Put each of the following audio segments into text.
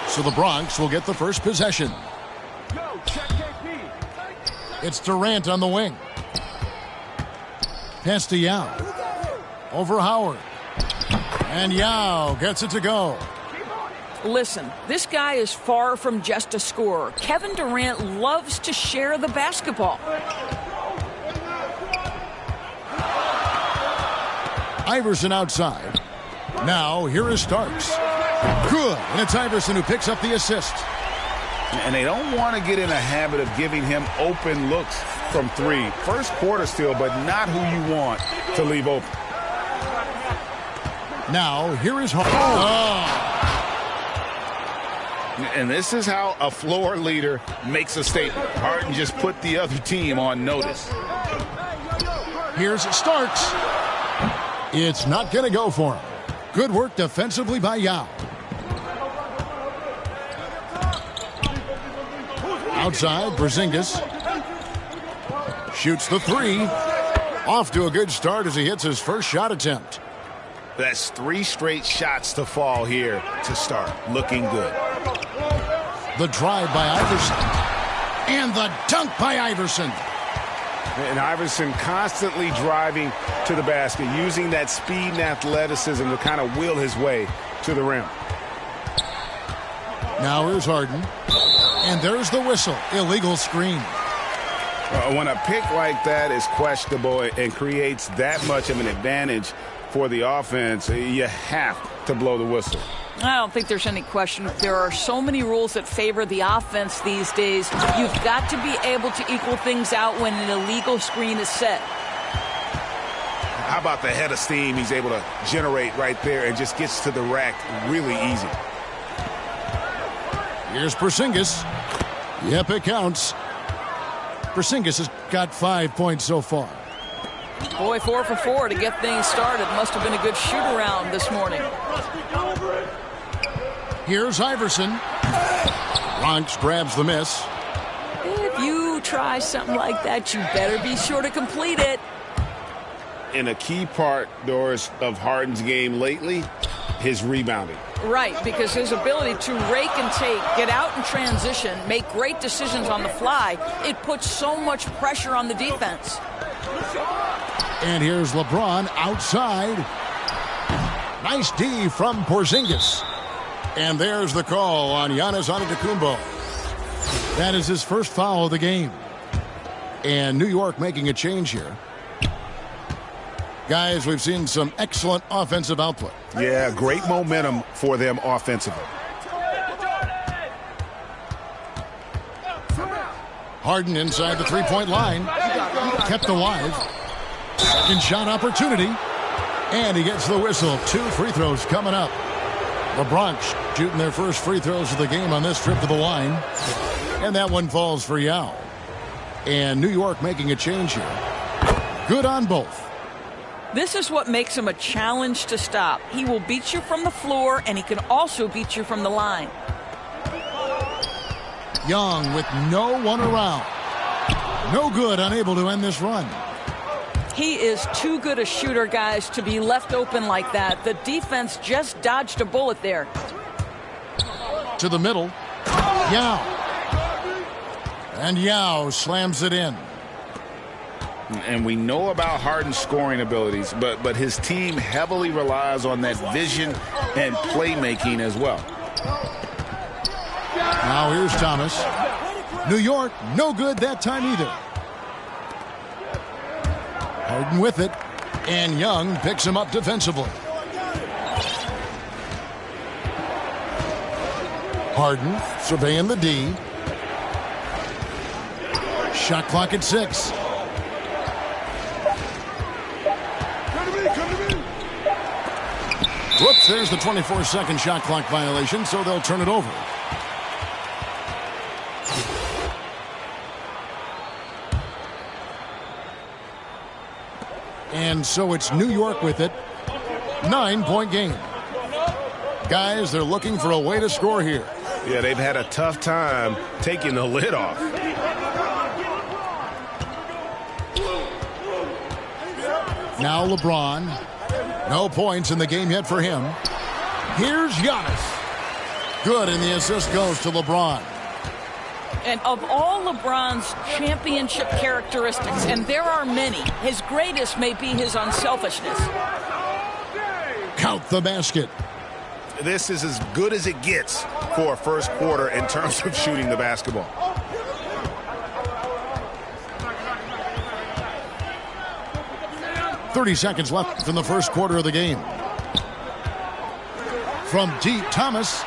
So the Bronx will get the first possession. It's Durant on the wing. Pass to Yao. Over Howard. And Yao gets it to go. Listen, this guy is far from just a scorer. Kevin Durant loves to share the basketball. Iverson outside. Now here is Starks. Good. And it's Iverson who picks up the assist. And they don't want to get in a habit of giving him open looks from three. First quarter still, but not who you want to leave open. Now here is Harden. Oh. And this is how a floor leader makes a statement. Harden just put the other team on notice. Here's Starks. It's not going to go for him. Good work defensively by Yao. Outside, Porzingis shoots the three. Off to a good start as he hits his first shot attempt. That's 3 straight shots to fall here to start. Looking good. The drive by Iverson. And the dunk by Iverson. And Iverson constantly driving to the basket, using that speed and athleticism to kind of wheel his way to the rim. Now here's Harden. And there's the whistle. Illegal screen. When a pick like that is questionable and creates that much of an advantage for the offense, you have to blow the whistle. I don't think there's any question. There are so many rules that favor the offense these days. You've got to be able to equal things out when an illegal screen is set. How about the head of steam he's able to generate right there and just gets to the rack really easy. Here's Porzingis. Yep, it counts. Porzingis has got 5 points so far. Boy, 4 for 4 to get things started. Must have been a good shoot-around this morning. Here's Iverson. Bronx grabs the miss. If you try something like that, you better be sure to complete it. And a key part, Doris, of Harden's game lately, his rebounding. Right, because his ability to rake and take, get out in transition, make great decisions on the fly, it puts so much pressure on the defense. And here's LeBron outside. Nice D from Porzingis. And there's the call on Giannis Antetokounmpo. That is his first foul of the game. And New York making a change here. Guys, we've seen some excellent offensive output. Yeah, great momentum for them offensively. Harden inside the three-point line. Kept alive. Second shot opportunity. And he gets the whistle. 2 free throws coming up. The Bronx shooting their first free throws of the game on this trip to the line. And that one falls for Yao. And New York making a change here. Good on both. This is what makes him a challenge to stop. He will beat you from the floor, and he can also beat you from the line. Young with no one around. No good, unable to end this run. He is too good a shooter, guys, to be left open like that. The defense just dodged a bullet there. To the middle. Yao. And Yao slams it in. And we know about Harden's scoring abilities, but his team heavily relies on that vision and playmaking as well. Now here's Thomas. New York, no good that time either. Harden with it, and Young picks him up defensively. Harden surveying the D. Shot clock at 6. Whoops, there's the 24-second shot clock violation, so they'll turn it over. And so it's New York with it. 9-point game. Guys, they're looking for a way to score here. Yeah, they've had a tough time taking the lid off. Now LeBron. No points in the game yet for him. Here's Giannis. Good, and the assist goes to LeBron. And of all LeBron's championship characteristics, and there are many, his greatest may be his unselfishness. Count the basket. This is as good as it gets for a first quarter in terms of shooting the basketball. .30 seconds left in the first quarter of the game. From deep, Thomas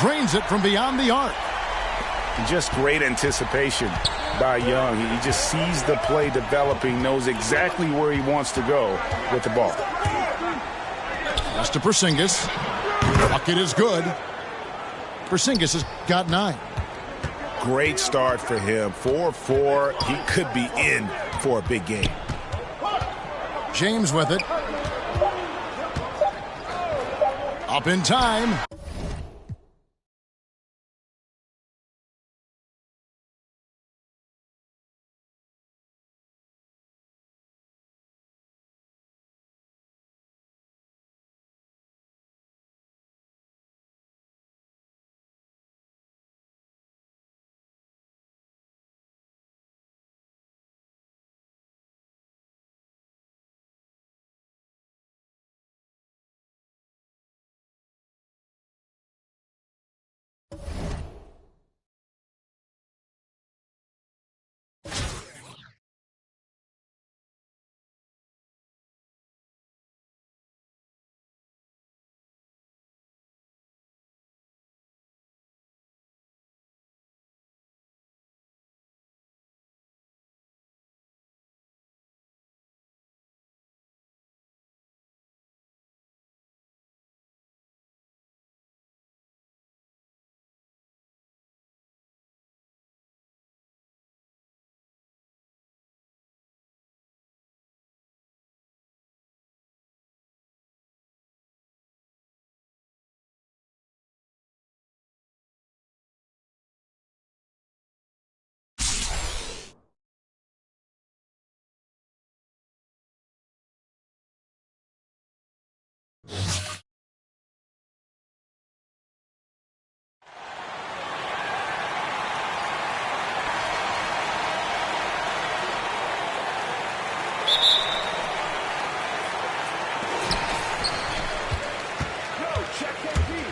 drains it from beyond the arc. Just great anticipation by Young. He just sees the play developing, knows exactly where he wants to go with the ball. Pass to Porzingis. Bucket is good. Porzingis has got 9. Great start for him. 4-4. He could be in for a big game. James with it. Up in time.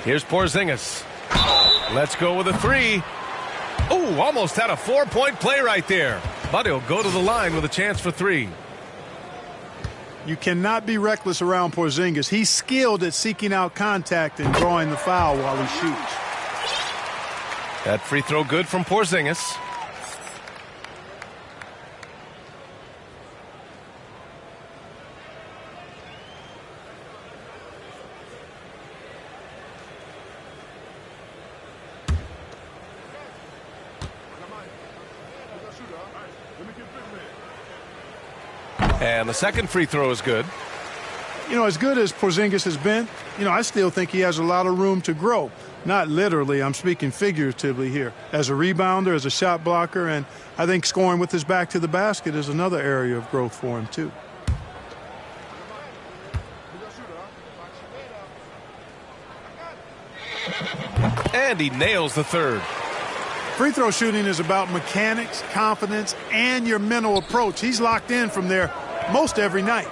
Here's Porzingis. Let's go with a 3. Ooh, almost had a 4-point play right there. But he'll go to the line with a chance for 3. You cannot be reckless around Porzingis. He's skilled at seeking out contact and drawing the foul while he shoots. That free throw good from Porzingis. And the second free throw is good. You know, as good as Porzingis has been, I still think he has a lot of room to grow. Not literally, I'm speaking figuratively here. As a rebounder, as a shot blocker, and I think scoring with his back to the basket is another area of growth for him, too. And he nails the third. Free throw shooting is about mechanics, confidence, and your mental approach. He's locked in from there most every night.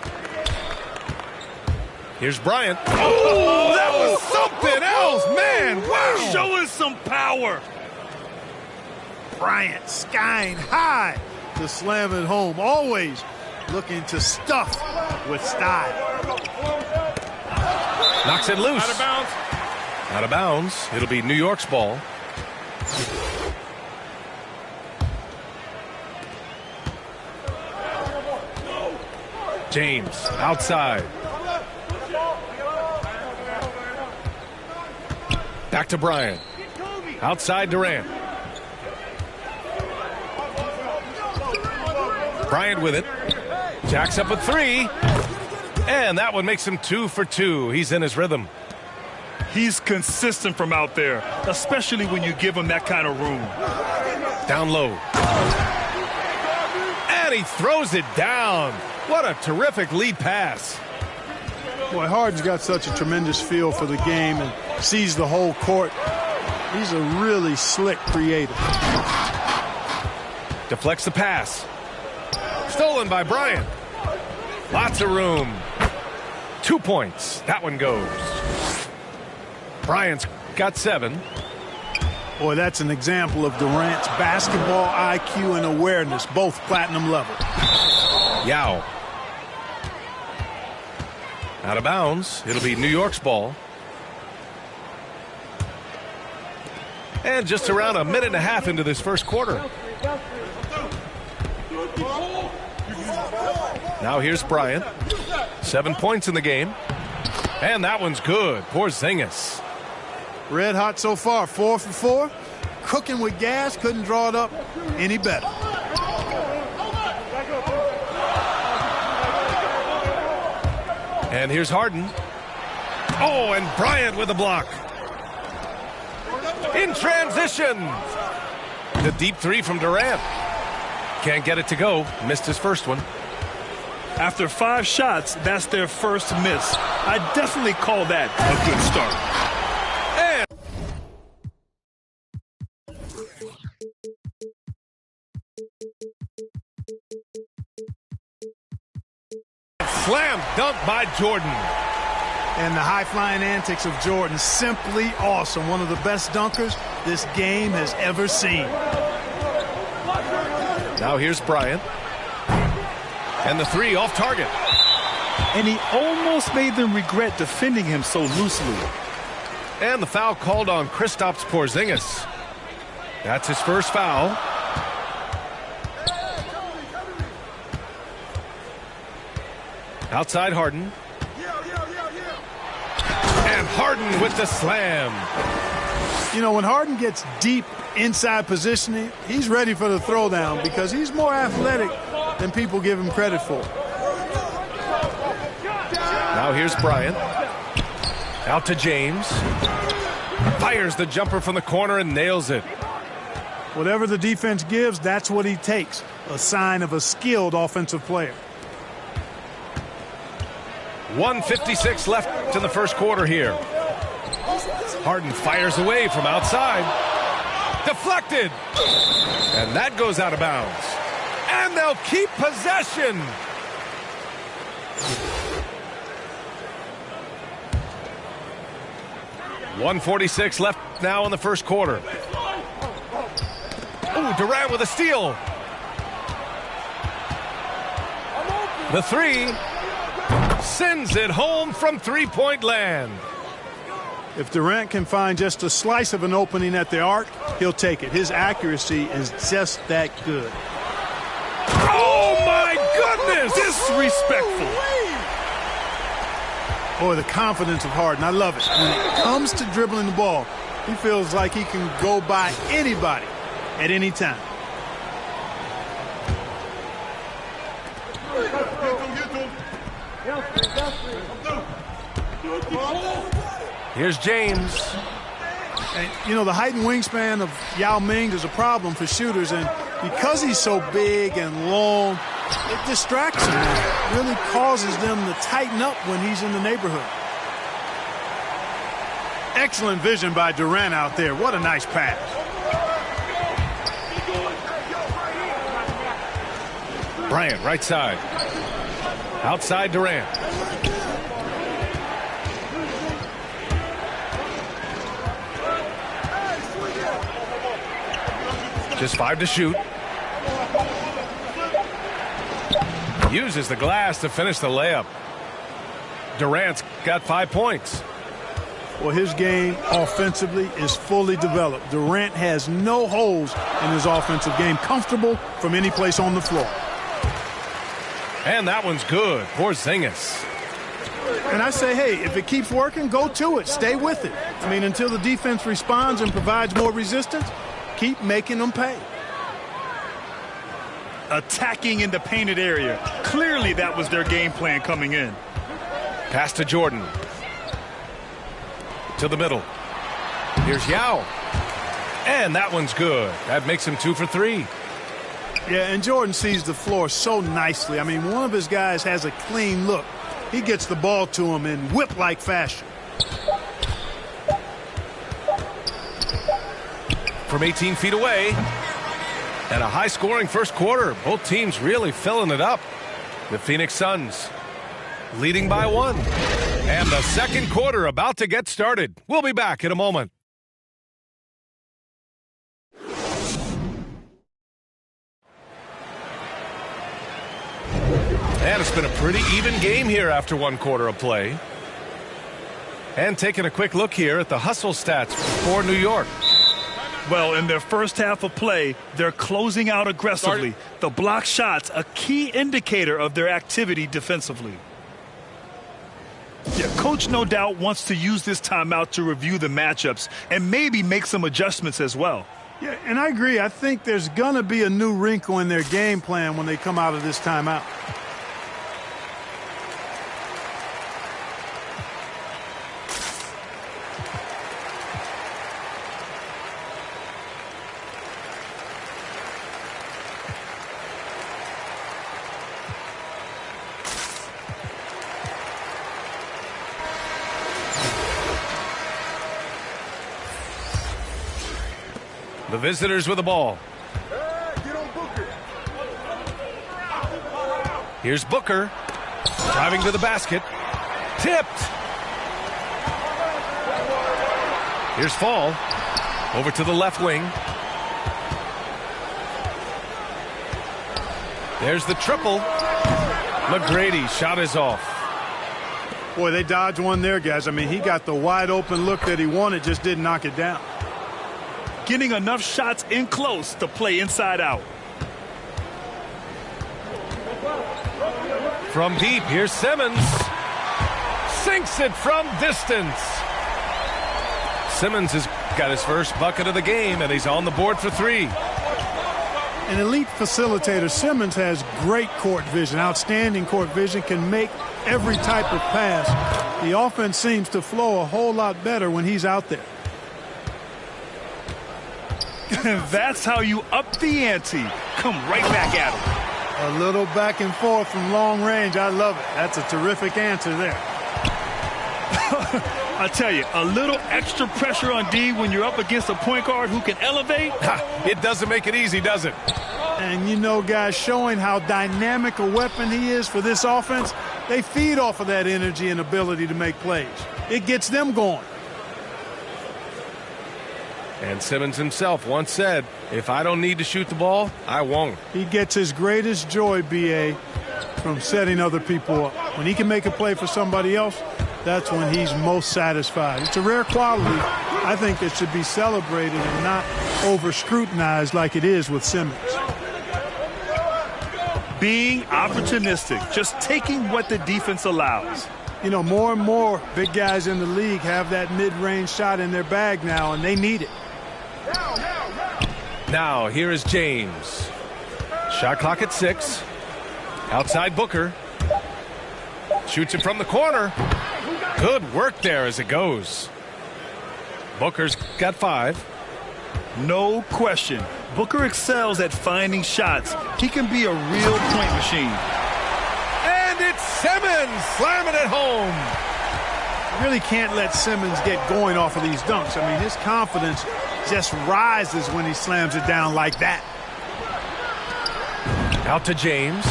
Here's Bryant. Oh, that was something else, man. Wow. Show us some power. Bryant skying high to slam it home. Always looking to stuff with style. Knocks it loose. Out of bounds. Out of bounds. It'll be New York's ball. James outside. Back to Bryant. Outside Durant. Bryant with it. Jacks up a three. And that one makes him 2 for 2. He's in his rhythm. He's consistent from out there, especially when you give him that kind of room. Down low. And he throws it down. What a terrific lead pass. Boy, Harden's got such a tremendous feel for the game and sees the whole court. He's a really slick creator. Deflects the pass. Stolen by Bryant. Lots of room. 2 points. That one goes. Bryant's got 7. Boy, that's an example of Durant's basketball IQ and awareness, both platinum level. Yao. Out of bounds. It'll be New York's ball. And just around a minute and a half into this first quarter. Now here's Bryant. 7 points in the game. And that one's good. Porzingis. Red hot so far, 4 for 4. Cooking with gas, couldn't draw it up any better. And here's Harden. Oh, and Bryant with a block. In transition. The deep three from Durant. Can't get it to go. Missed his first one. After 5 shots, that's their first miss. I definitely call that a good start. Slam dunk by Jordan. And the high-flying antics of Jordan, simply awesome. One of the best dunkers this game has ever seen. Now here's Bryant. And the three off target. And he almost made them regret defending him so loosely. And the foul called on Kristaps Porzingis. That's his first foul. Outside Harden. And Harden with the slam. You know, when Harden gets deep inside positioning, he's ready for the throwdown because he's more athletic than people give him credit for. Now here's Bryant. Out to James. Fires the jumper from the corner and nails it. Whatever the defense gives, that's what he takes. A sign of a skilled offensive player. 1:56 left in the first quarter here. Harden fires away from outside. Deflected. And that goes out of bounds. And they'll keep possession. .146 left now in the first quarter. Ooh, Durant with a steal. The three sends it home from three-point land. If Durant can find just a slice of an opening at the arc, he'll take it. His accuracy is just that good. Oh, my goodness! Disrespectful. Boy, the confidence of Harden, I love it. When it comes to dribbling the ball, he feels like he can go by anybody at any time. Here's James. And, you know, the height and wingspan of Yao Ming is a problem for shooters, and because he's so big and long, it distracts them and really causes them to tighten up when he's in the neighborhood. Excellent vision by Durant out there. What a nice pass. Bryant, right side. Outside Durant. Just 5 to shoot. Uses the glass to finish the layup. Durant's got 5 points. Well, his game offensively is fully developed. Durant has no holes in his offensive game. Comfortable from any place on the floor. And that one's good. Porzingis. And I say, hey, if it keeps working, go to it. Stay with it. I mean, until the defense responds and provides more resistance, keep making them pay. Attacking in the painted area. Clearly that was their game plan coming in. Pass to Jordan. To the middle. Here's Yao. And that one's good. That makes him 2 for 3. Yeah, and Jordan sees the floor so nicely. I mean, one of his guys has a clean look. He gets the ball to him in whip-like fashion. From 18 feet away. And a high-scoring first quarter. Both teams really filling it up. The Phoenix Suns leading by 1. And the second quarter about to get started. We'll be back in a moment. And it's been a pretty even game here after 1 quarter of play. And taking a quick look here at the hustle stats for New York. Well, in their first half of play, they're closing out aggressively. The block shots, a key indicator of their activity defensively. Yeah, coach no doubt wants to use this timeout to review the matchups and maybe make some adjustments as well. Yeah, and I agree. I think there's going to be a new wrinkle in their game plan when they come out of this timeout. The visitors with the ball. Here's Booker. Driving to the basket. Tipped. Here's Fall. Over to the left wing. There's the triple. McGrady shot is off. Boy, they dodged one there, guys. I mean, he got the wide open look that he wanted, just didn't knock it down. Getting enough shots in close to play inside out. From deep, here's Simmons. Sinks it from distance. Simmons has got his first bucket of the game, and he's on the board for 3. An elite facilitator, Simmons has great court vision, outstanding court vision, can make every type of pass. The offense seems to flow a whole lot better when he's out there. That's how you up the ante. Come right back at him. A little back and forth from long range. I love it. That's a terrific answer there. I tell you, a little extra pressure on D when you're up against a point guard who can elevate. It doesn't make it easy, does it? And you know, guys, showing how dynamic a weapon he is for this offense, they feed off of that energy and ability to make plays. It gets them going. And Simmons himself once said, if I don't need to shoot the ball, I won't. He gets his greatest joy, B.A., from setting other people up. When he can make a play for somebody else, that's when he's most satisfied. It's a rare quality, I think, that should be celebrated and not over-scrutinized like it is with Simmons. Being opportunistic, just taking what the defense allows. You know, more and more big guys in the league have that mid-range shot in their bag now, and they need it. Now, here is James. Shot clock at 6. Outside Booker. Shoots it from the corner. Good work there as it goes. Booker's got 5. No question. Booker excels at finding shots. He can be a real point machine. And it's Simmons slamming it home. You really can't let Simmons get going off of these dunks. I mean, his confidence just rises when he slams it down like that. Out to James.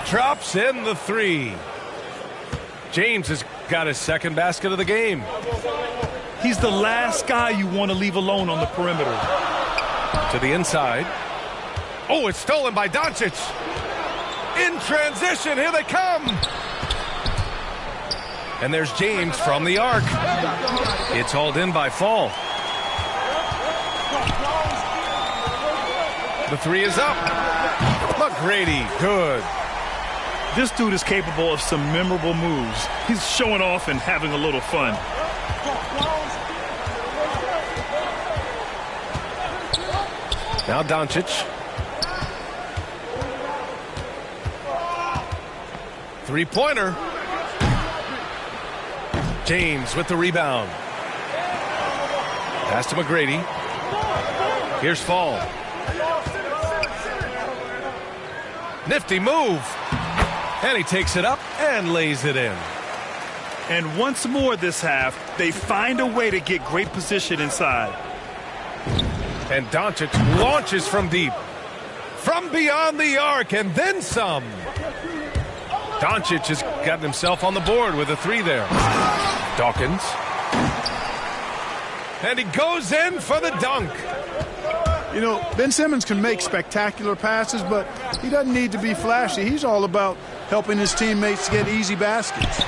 Drops in the 3. James has got his second basket of the game. He's the last guy you want to leave alone on the perimeter. To the inside. Oh, it's stolen by Doncic. In transition, here they come. And there's James from the arc. It's hauled in by Fall. The three is up. McGrady, good. This dude is capable of some memorable moves. He's showing off and having a little fun. Now Doncic. Three-pointer. James with the rebound. Pass to McGrady. Here's Fall. Nifty move. And he takes it up and lays it in. And once more this half, they find a way to get great position inside. And Doncic launches from deep. From beyond the arc and then some. Doncic has gotten himself on the board with a three there. Dawkins. And he goes in for the dunk. You know, Ben Simmons can make spectacular passes, but he doesn't need to be flashy. He's all about helping his teammates get easy baskets.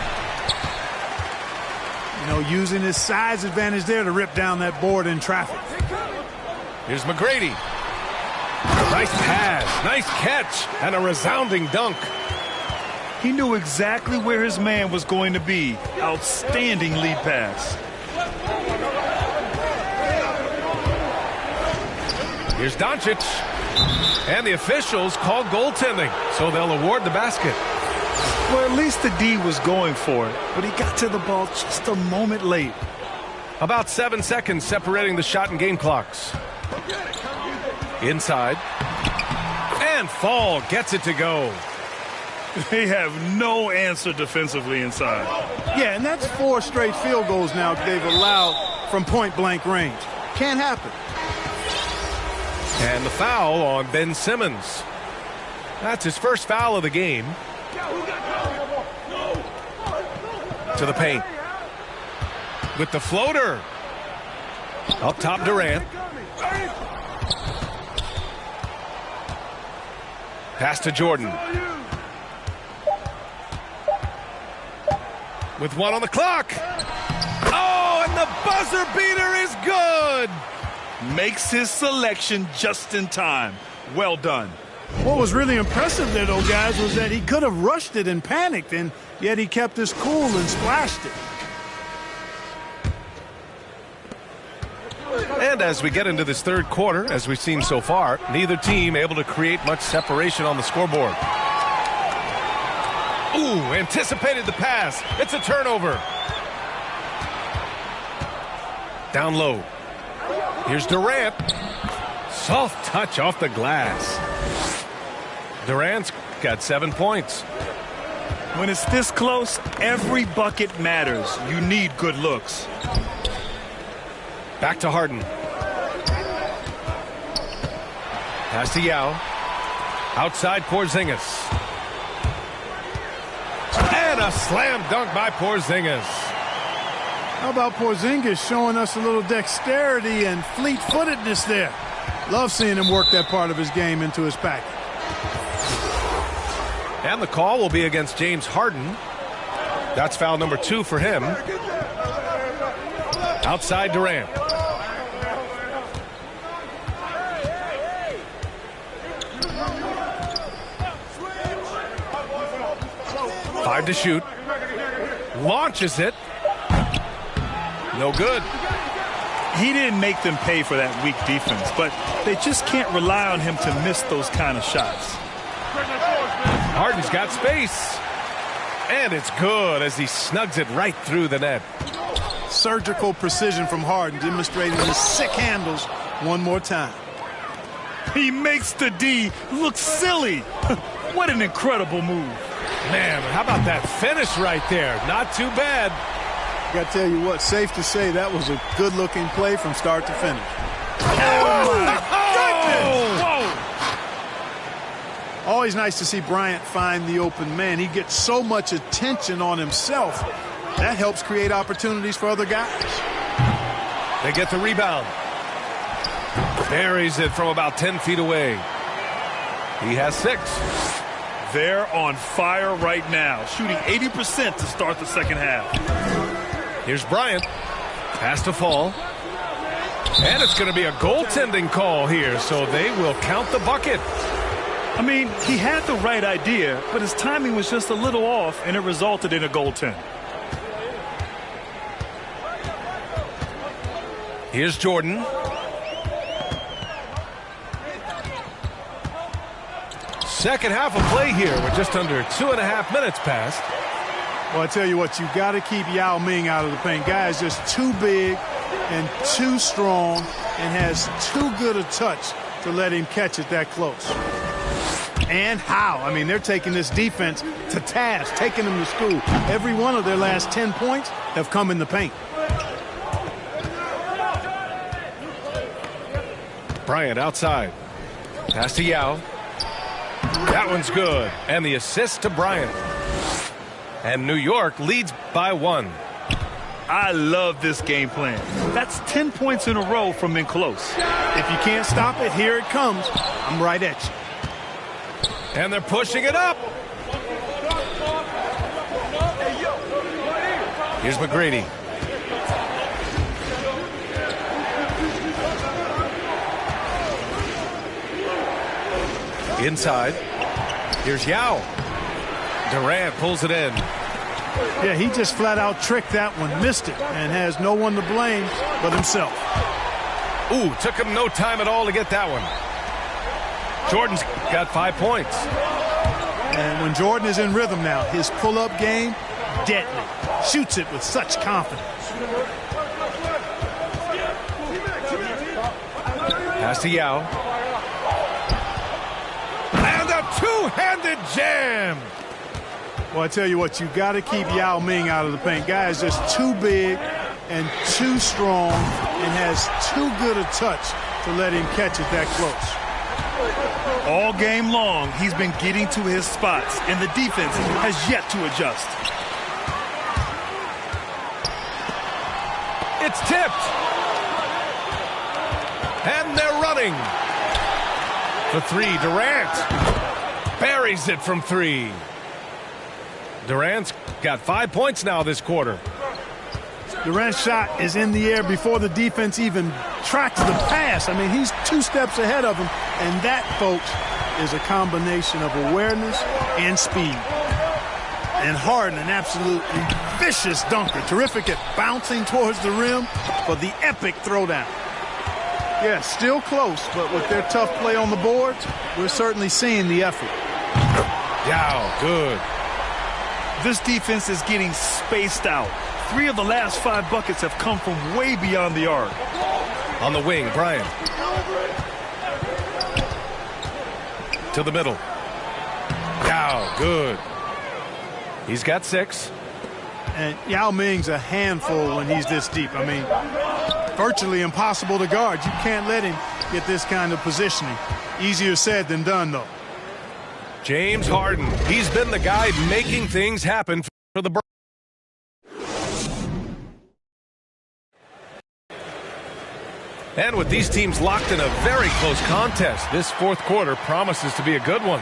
You know, using his size advantage there to rip down that board in traffic. Here's McGrady. Nice pass, nice catch, and a resounding dunk. He knew exactly where his man was going to be. Outstanding lead pass. Here's Doncic. And the officials call goaltending, so they'll award the basket. Well, at least the D was going for it, but he got to the ball just a moment late. About 7 seconds separating the shot and game clocks. Inside. And Fall gets it to go. They have no answer defensively inside. Yeah, and that's 4 straight field goals now they've allowed from point-blank range. Can't happen. And the foul on Ben Simmons. That's his first foul of the game. To the paint. With the floater. Up top, Durant. Pass to Jordan. With 1 on the clock. Oh, and the buzzer beater is good. Makes his selection just in time. Well done. What was really impressive there, though, guys, was that he could have rushed it and panicked, and yet he kept his cool and splashed it. And as we get into this third quarter, as we've seen so far, neither team able to create much separation on the scoreboard. Ooh, anticipated the pass. It's a turnover. Down low. Here's Durant. Soft touch off the glass. Durant's got 7 points. When it's this close, every bucket matters. You need good looks. Back to Harden. Pass to Yao. Outside Porzingis. And a slam dunk by Porzingis. How about Porzingis showing us a little dexterity and fleet-footedness there? Love seeing him work that part of his game into his package. And the call will be against James Harden. That's foul number 2 for him. Outside Durant. Five to shoot. Launches it. No good. He didn't make them pay for that weak defense, but they just can't rely on him to miss those kind of shots. Harden's got space. And it's good as he snugs it right through the net. Surgical precision from Harden, demonstrating his sick handles one more time. He makes the D look silly. What an incredible move. Man, how about that finish right there? Not too bad. I got to tell you what, safe to say that was a good-looking play from start to finish. Oh, my goodness! Always nice to see Bryant find the open man. He gets so much attention on himself. That helps create opportunities for other guys. They get the rebound. Buries it from about 10 feet away. He has 6. They're on fire right now, shooting 80% to start the second half. Here's Bryant. Pass to fall. And it's going to be a goaltending call here, so they will count the bucket. I mean, he had the right idea, but his timing was just a little off, and it resulted in a goaltend. Here's Jordan. Second half of play here with just under 2.5 minutes passed. Well, I tell you what, you got to keep Yao Ming out of the paint. Guy is just too big and too strong and has too good a touch to let him catch it that close. And how? I mean, they're taking this defense to task, taking them to school. Every one of their last 10 points have come in the paint. Bryant outside. Pass to Yao. That one's good. And the assist to Bryant. And New York leads by 1. I love this game plan. That's 10 points in a row from in close. If you can't stop it, here it comes. I'm right at you. And they're pushing it up. Here's McGrady. Inside. Here's Yao. Durant pulls it in. Yeah, he just flat out tricked that one, missed it, and has no one to blame but himself. Ooh, took him no time at all to get that one. Jordan's got 5 points. And when Jordan is in rhythm now, his pull-up game, deadly. Shoots it with such confidence. Pass to Yao. And a two-handed jam. Well, I tell you what, you got to keep Yao Ming out of the paint. Guy is just too big and too strong and has too good a touch to let him catch it that close. All game long, he's been getting to his spots, and the defense has yet to adjust. It's tipped. And they're running. The 3, Durant. Buries it from 3. Durant's got 5 points now this quarter. Durant's shot is in the air before the defense even tracks the pass. I mean, he's 2 steps ahead of him, and that, folks, is a combination of awareness and speed. And Harden, an absolutely vicious dunker. Terrific at bouncing towards the rim for the epic throwdown. Yeah, still close, but with their tough play on the boards, we're certainly seeing the effort. Yao, good. This defense is getting spaced out. 3 of the last 5 buckets have come from way beyond the arc. On the wing, Bryant. To the middle. Yao, good. He's got 6. And Yao Ming's a handful when he's this deep. I mean, virtually impossible to guard. You can't let him get this kind of positioning. Easier said than done, though. James Harden. He's been the guy making things happen for the Bucks. And with these teams locked in a very close contest, this fourth quarter promises to be a good one.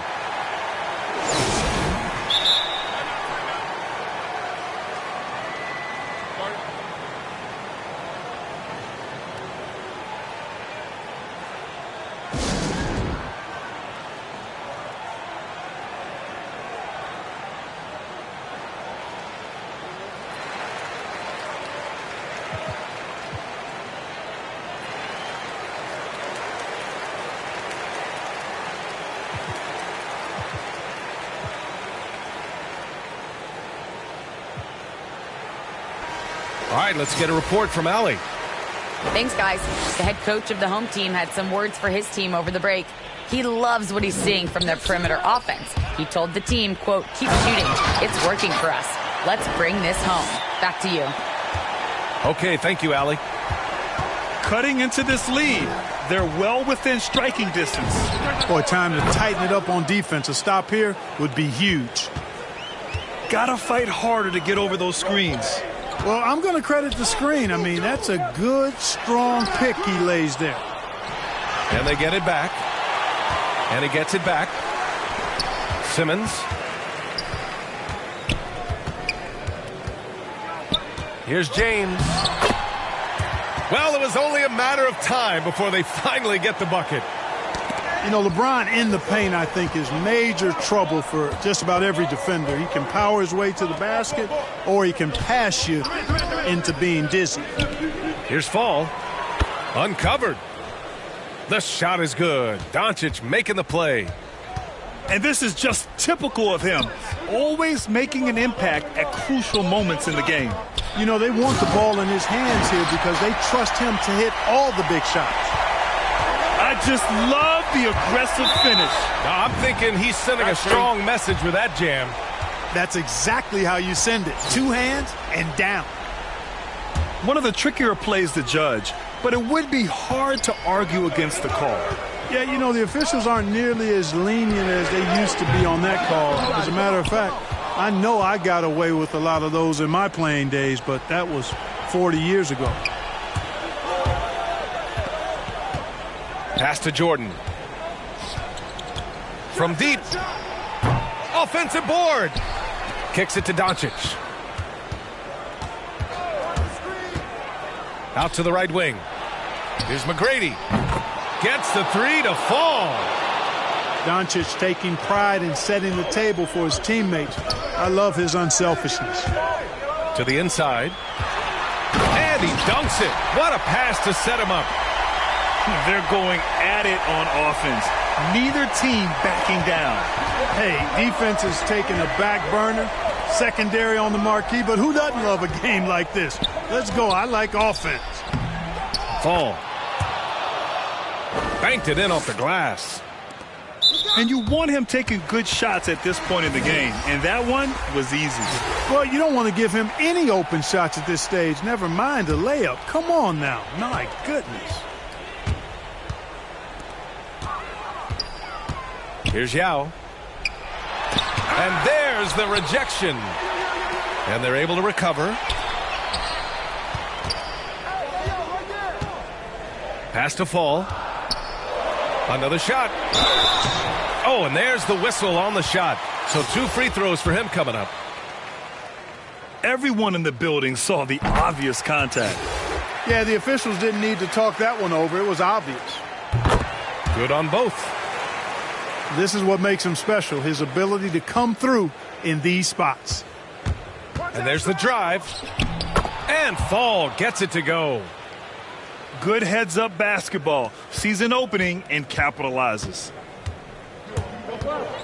All right, let's get a report from Allie. Thanks, guys. The head coach of the home team had some words for his team over the break. He loves what he's seeing from their perimeter offense. He told the team, quote, "Keep shooting. It's working for us. Let's bring this home." Back to you. Okay, thank you, Allie. cutting into this lead. They're well within striking distance. Boy, time to tighten it up on defense. A stop here would be huge. Gotta fight harder to get over those screens. Well, I'm going to credit the screen. I mean, that's a good, strong pick he lays there. And they get it back. And he gets it back. Simmons. Here's James. Well, it was only a matter of time before they finally get the bucket. You know, LeBron in the paint, I think, is major trouble for just about every defender. He can power his way to the basket, or he can pass you into being dizzy. Here's Fall. Uncovered. The shot is good. Doncic making the play. And this is just typical of him. Always making an impact at crucial moments in the game. You know, they want the ball in his hands here because they trust him to hit all the big shots. I just love the aggressive finish. Now, I'm thinking he's sending a strong message with that jam. That's exactly how you send it. Two hands and down. One of the trickier plays to judge, but it would be hard to argue against the call. Yeah, you know, the officials aren't nearly as lenient as they used to be on that call. As a matter of fact, I know I got away with a lot of those in my playing days, but that was 40 years ago. Pass to Jordan. From deep. Offensive board. Kicks it to Doncic. Out to the right wing. Here's McGrady. Gets the three to Fall. Doncic taking pride in setting the table for his teammates. I love his unselfishness. To the inside. And he dunks it. What a pass to set him up. They're going at it on offense. Neither team backing down. Hey, defense is taking a back burner. Secondary on the marquee, but who doesn't love a game like this? Let's go. I like offense. Fall. Banked it in off the glass. And you want him taking good shots at this point in the game. And that one was easy. Well, you don't want to give him any open shots at this stage. Never mind a layup. Come on now. My goodness. Here's Yao. And there's the rejection. And they're able to recover. Pass to Fall. Another shot. Oh, and there's the whistle on the shot. So 2 free throws for him coming up. Everyone in the building saw the obvious contact. Yeah, the officials didn't need to talk that one over. It was obvious. Good on both. This is what makes him special, his ability to come through in these spots. And there's the drive. And Fall gets it to go. Good heads-up basketball. Sees an opening and capitalizes.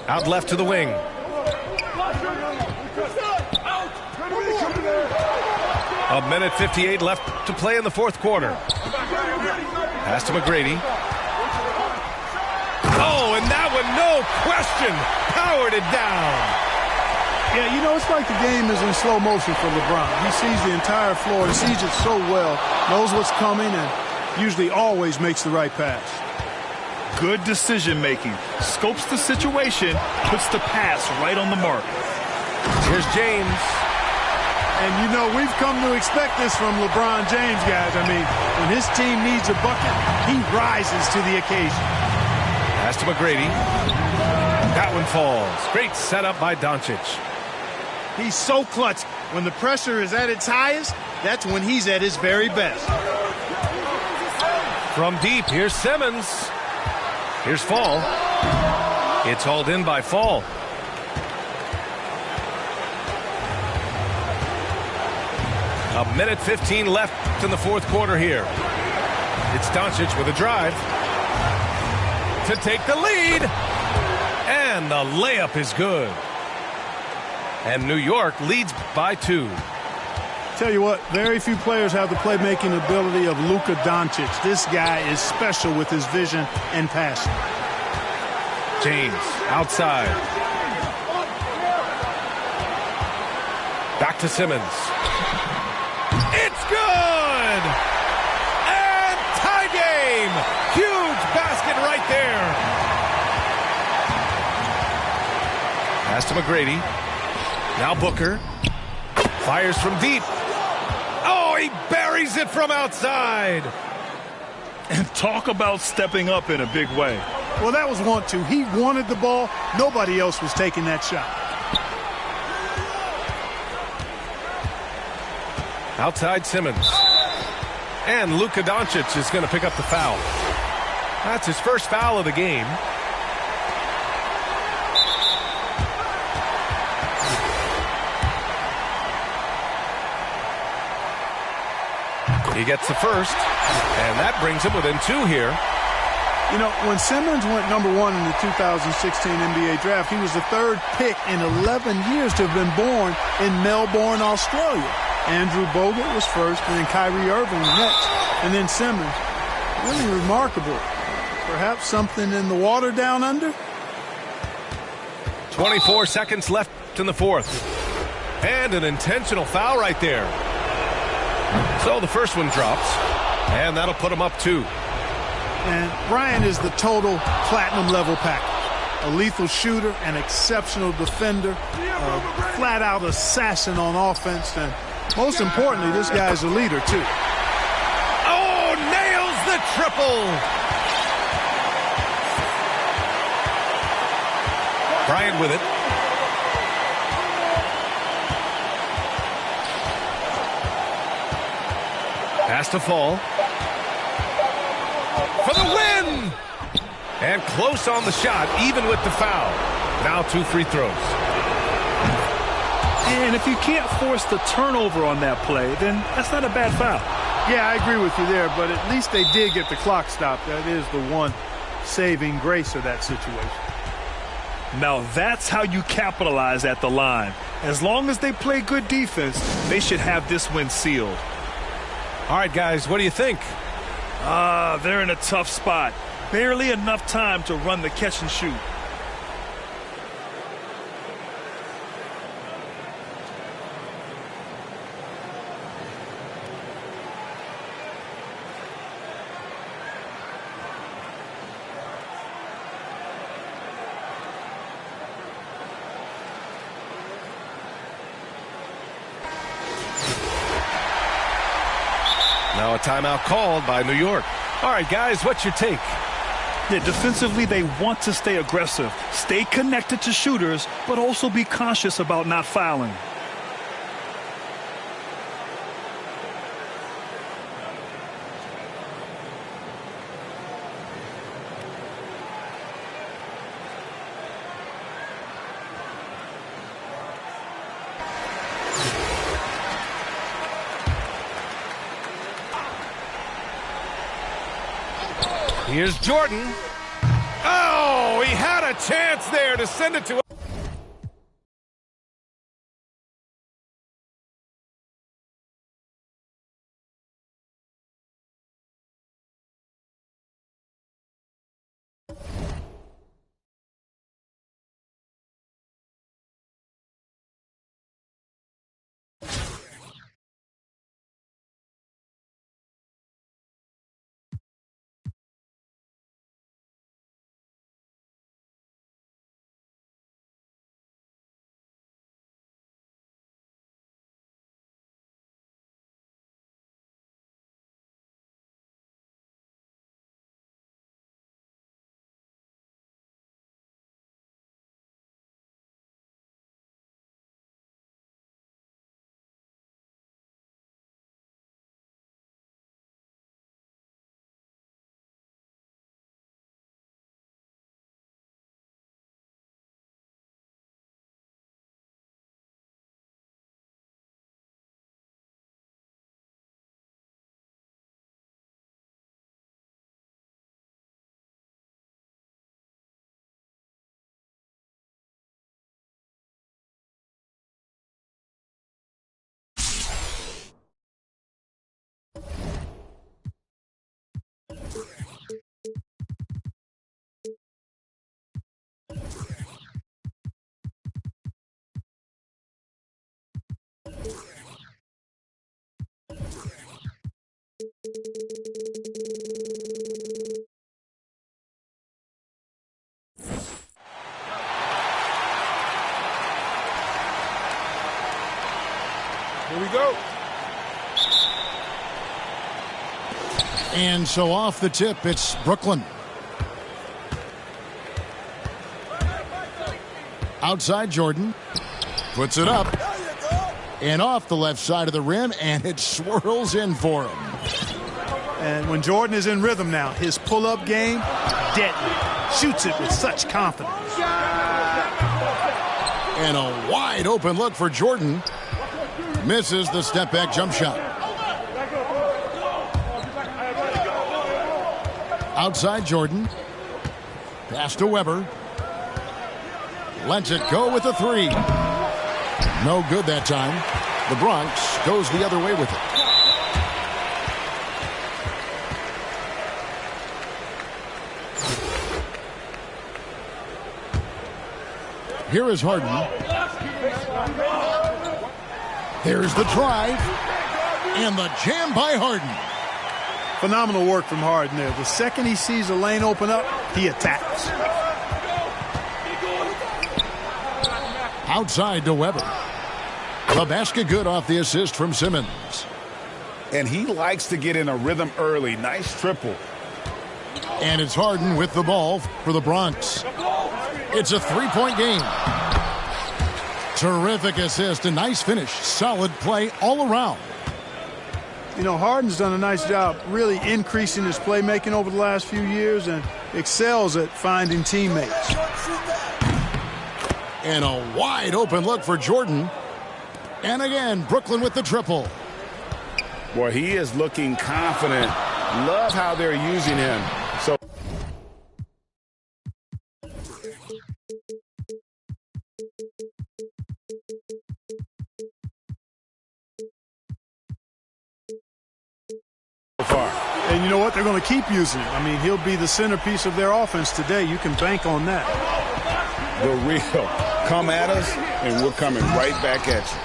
Out left to the wing. A minute 58 left to play in the fourth quarter. Pass to McGrady. Oh, and that one, no question, powered it down. Yeah, you know, it's like the game is in slow motion for LeBron. He sees the entire floor, he sees it so well, knows what's coming, and usually always makes the right pass. Good decision-making. Scopes the situation, puts the pass right on the mark. Here's James. And, you know, we've come to expect this from LeBron James, guys. I mean, when his team needs a bucket, he rises to the occasion. Pass to McGrady. That one falls. Great setup by Doncic. He's so clutch. When the pressure is at its highest, that's when he's at his very best. From deep, here's Simmons. Here's Fall. It's hauled in by Fall. A minute 15 left in the fourth quarter here. It's Doncic with a drive to take the lead. And the layup is good. And New York leads by 2. Tell you what, very few players have the playmaking ability of Luka Doncic. This guy is special with his vision and passion. James outside. Back to Simmons. It's good! And Pass to McGrady. Now Booker. Fires from deep. Oh, he buries it from outside. And talk about stepping up in a big way. Well, that was want to. He wanted the ball. Nobody else was taking that shot. Outside Simmons. And Luka Doncic is going to pick up the foul. That's his first foul of the game. He gets the first, and that brings him within 2 here. You know, when Simmons went #1 in the 2016 NBA draft, he was the 3rd pick in 11 years to have been born in Melbourne, Australia. Andrew Bogut was first, and then Kyrie Irving next, and then Simmons. Really remarkable. Perhaps something in the water down under? 24 seconds left in the 4th. And an intentional foul right there. So the first one drops, and that'll put him up 2. And Bryant is the total platinum level package. A lethal shooter, an exceptional defender, a flat-out assassin on offense, and most importantly, this guy is a leader, too. Oh, nails the triple! Bryant with it. Has to fall. For the win! And close on the shot, even with the foul. Now 2 free throws. And if you can't force the turnover on that play, then that's not a bad foul. Yeah, I agree with you there, but at least they did get the clock stopped. That is the one saving grace of that situation. Now that's how you capitalize at the line. As long as they play good defense, they should have this win sealed. All right, guys, what do you think? They're in a tough spot. Barely enough time to run the catch and shoot. Now a timeout called by New York. All right, guys, what's your take? Yeah, defensively, they want to stay aggressive, stay connected to shooters, but also be conscious about not fouling. Here's Jordan. Oh, he had a chance there to send it to we go. And so off the tip, it's Brooklyn. Outside Jordan. Puts it up. And off the left side of the rim, and it swirls in for him. And when Jordan is in rhythm now, his pull-up game, deadly. Shoots it with such confidence. And a wide open look for Jordan. Misses the step-back jump shot. Outside Jordan. Pass to Weber. Lets it go with the three. No good that time. The Bronx goes the other way with it. Here is Harden. There's the drive. And the jam by Harden. Phenomenal work from Harden there. The second he sees a lane open up, he attacks. Outside to Weber. The basket good off the assist from Simmons. And he likes to get in a rhythm early. Nice triple. And it's Harden with the ball for the Bronx. It's a three-point game. Terrific assist, a nice finish. Solid play all around. You know, Harden's done a nice job really increasing his playmaking over the last few years and excels at finding teammates. And a wide open look for Jordan. And again, Brooklyn with the triple. Boy, he is looking confident. Love how they're using him. So far. And you know what? They're going to keep using him. I mean, he'll be the centerpiece of their offense today. You can bank on that. The real. Come at us, and we're coming right back at you.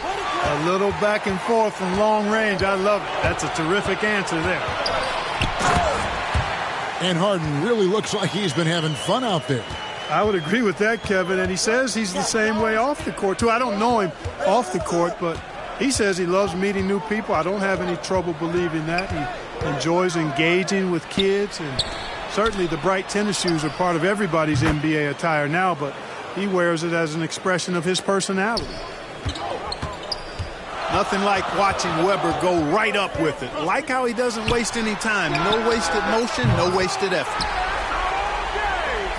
A little back and forth from long range. I love it. That's a terrific answer there. And Harden really looks like he's been having fun out there. I would agree with that, Kevin. And he says he's the same way off the court, too. I don't know him off the court, but he says he loves meeting new people. I don't have any trouble believing that. He enjoys engaging with kids. And certainly the bright tennis shoes are part of everybody's NBA attire now, but he wears it as an expression of his personality. Nothing like watching Weber go right up with it. Like how he doesn't waste any time. No wasted motion, no wasted effort.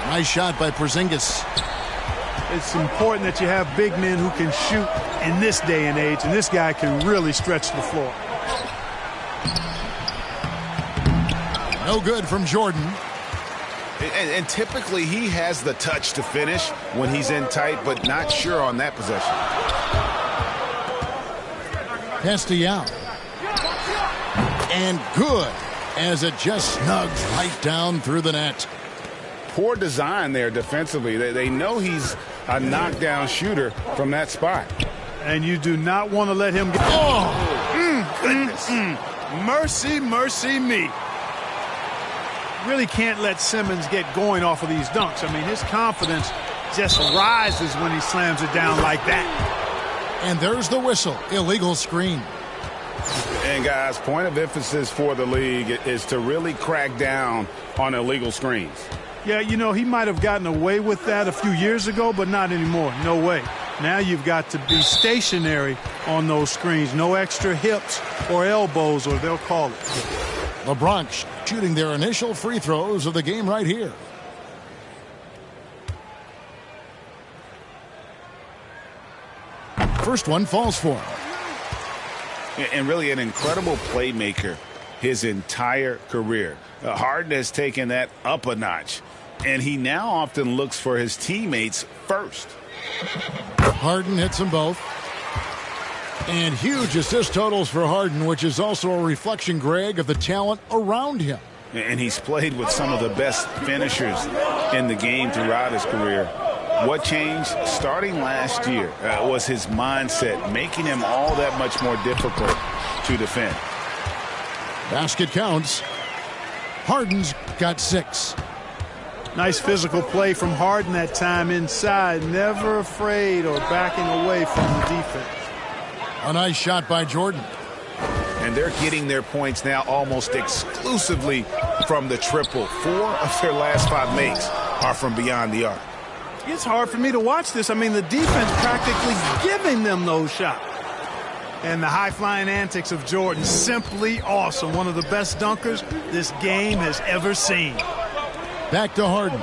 Nice shot by Porzingis. It's important that you have big men who can shoot in this day and age, and this guy can really stretch the floor. No good from Jordan. And typically he has the touch to finish when he's in tight, but not sure on that possession. Castellano. And good as it just snugs right down through the net. Poor design there defensively. They know he's a knockdown shooter from that spot. And you do not want to let him get... Oh, goodness. Mercy, mercy me. Really can't let Simmons get going off of these dunks. I mean, his confidence just rises when he slams it down like that. And there's the whistle. Illegal screen. And, guys, point of emphasis for the league is to really crack down on illegal screens. Yeah, you know, he might have gotten away with that a few years ago, but not anymore. No way. Now you've got to be stationary on those screens. No extra hips or elbows, or they'll call it. The Bronx shooting their initial free throws of the game right here. First one falls for him. And really an incredible playmaker his entire career. Harden has taken that up a notch, and he now often looks for his teammates first. Harden hits them both. And huge assist totals for Harden, which is also a reflection, Greg, of the talent around him. And he's played with some of the best finishers in the game throughout his career. What changed starting last year was his mindset, making him all that much more difficult to defend. Basket counts. Harden's got 6. Nice physical play from Harden that time inside. Never afraid or backing away from the defense. A nice shot by Jordan. And they're getting their points now almost exclusively from the triple. 4 of their last 5 makes are from beyond the arc. It's hard for me to watch this. I mean, the defense practically giving them those shots. And the high-flying antics of Jordan, simply awesome. One of the best dunkers this game has ever seen. Back to Harden.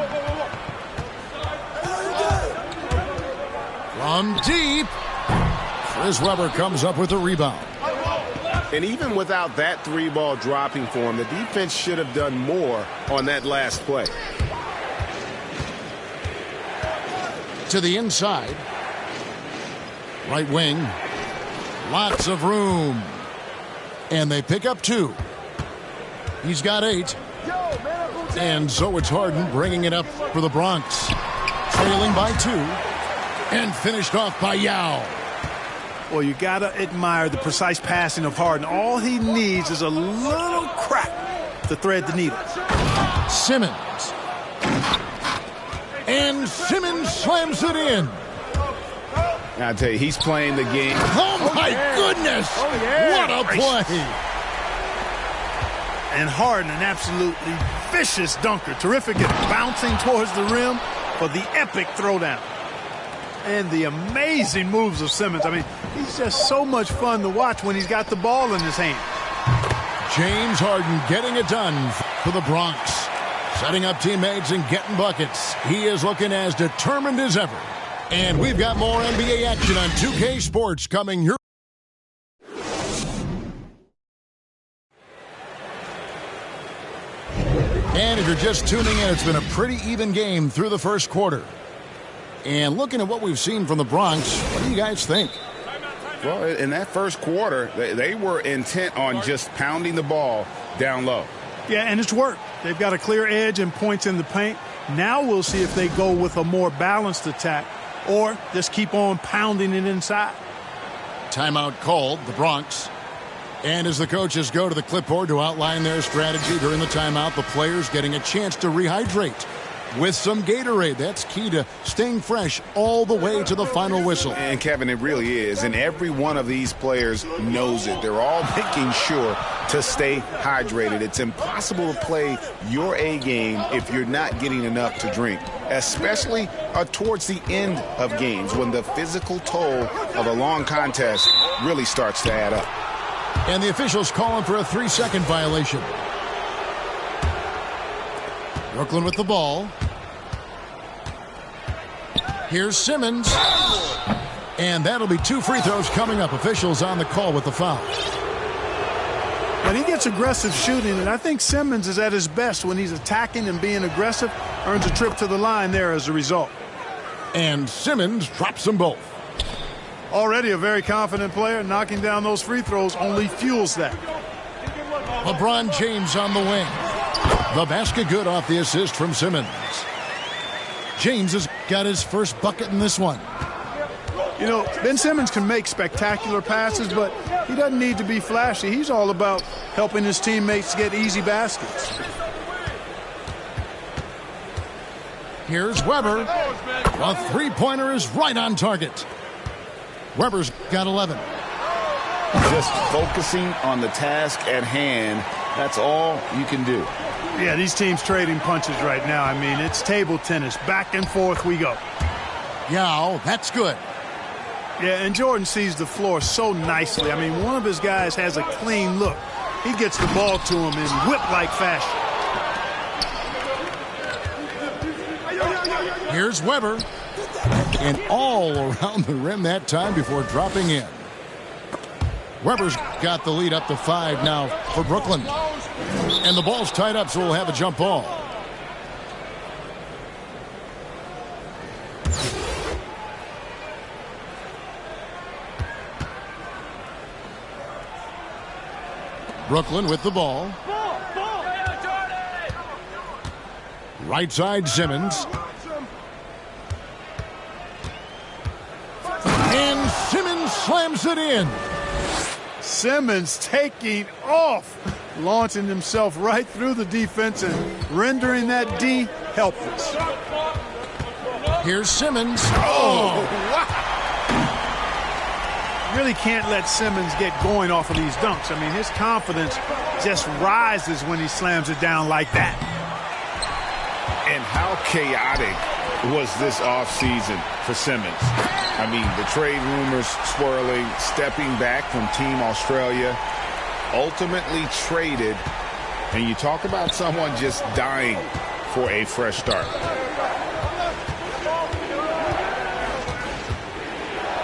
From deep. Chris Webber comes up with the rebound. And even without that 3-ball dropping for him, the defense should have done more on that last play. To the inside. Right wing. Lots of room. And they pick up 2. He's got 8. And so it's Harden bringing it up for the Bronx. Trailing by 2. And finished off by Yao. Well, you got to admire the precise passing of Harden. All he needs is a little crack to thread the needle. Simmons. And Simmons slams it in. I tell you, he's playing the game. Oh, my goodness. What a play. And Harden, an absolutely vicious dunker. Terrific at bouncing towards the rim for the epic throwdown. And the amazing moves of Simmons. I mean, he's just so much fun to watch when he's got the ball in his hand. James Harden getting it done for the Bronx. Setting up teammates and getting buckets. He is looking as determined as ever. And we've got more NBA action on 2K Sports coming your And if you're just tuning in, it's been a pretty even game through the first quarter. And looking at what we've seen from the Bronx, what do you guys think? Well, in that first quarter, they were intent on just pounding the ball down low. Yeah, and it's worked. They've got a clear edge and points in the paint. Now we'll see if they go with a more balanced attack or just keep on pounding it inside. Timeout called, the Bronx. And as the coaches go to the clipboard to outline their strategy during the timeout, the players getting a chance to rehydrate with some Gatorade. That's key to staying fresh all the way to the final whistle. And, Kevin, it really is. And every one of these players knows it. They're all making sure to stay hydrated. It's impossible to play your A game if you're not getting enough to drink, especially towards the end of games when the physical toll of a long contest really starts to add up. And the officials calling for a 3-second violation. Brooklyn with the ball. Here's Simmons. And that'll be 2 free throws coming up. Officials on the call with the foul. When he gets aggressive shooting, and I think Simmons is at his best when he's attacking and being aggressive, earns a trip to the line there as a result. And Simmons drops them both. Already a very confident player. Knocking down those free throws only fuels that. LeBron James on the wing. The basket good off the assist from Simmons. James has got his first bucket in this one. You know, Ben Simmons can make spectacular passes, but he doesn't need to be flashy. He's all about helping his teammates get easy baskets. Here's Webber. A three-pointer is right on target. Webber's got 11. Just focusing on the task at hand, that's all you can do. Yeah, these teams trading punches right now. I mean, it's table tennis. Back and forth we go. Yao, that's good. Yeah, and Jordan sees the floor so nicely. I mean, one of his guys has a clean look. He gets the ball to him in whip-like fashion. Here's Webber. And all around the rim that time before dropping in. Webber's got the lead up to 5 now for Brooklyn. And the ball's tied up, so we'll have a jump ball. Brooklyn with the ball. Right side, Simmons. And Simmons slams it in. Simmons taking off, launching himself right through the defense and rendering that D helpless. Here's Simmons. Oh! really can't let Simmons get going off of these dunks. I mean, his confidence just rises when he slams it down like that. And how chaotic was this offseason for Simmons? I mean, the trade rumors swirling, stepping back from Team Australia, ultimately traded, and you talk about someone just dying for a fresh start.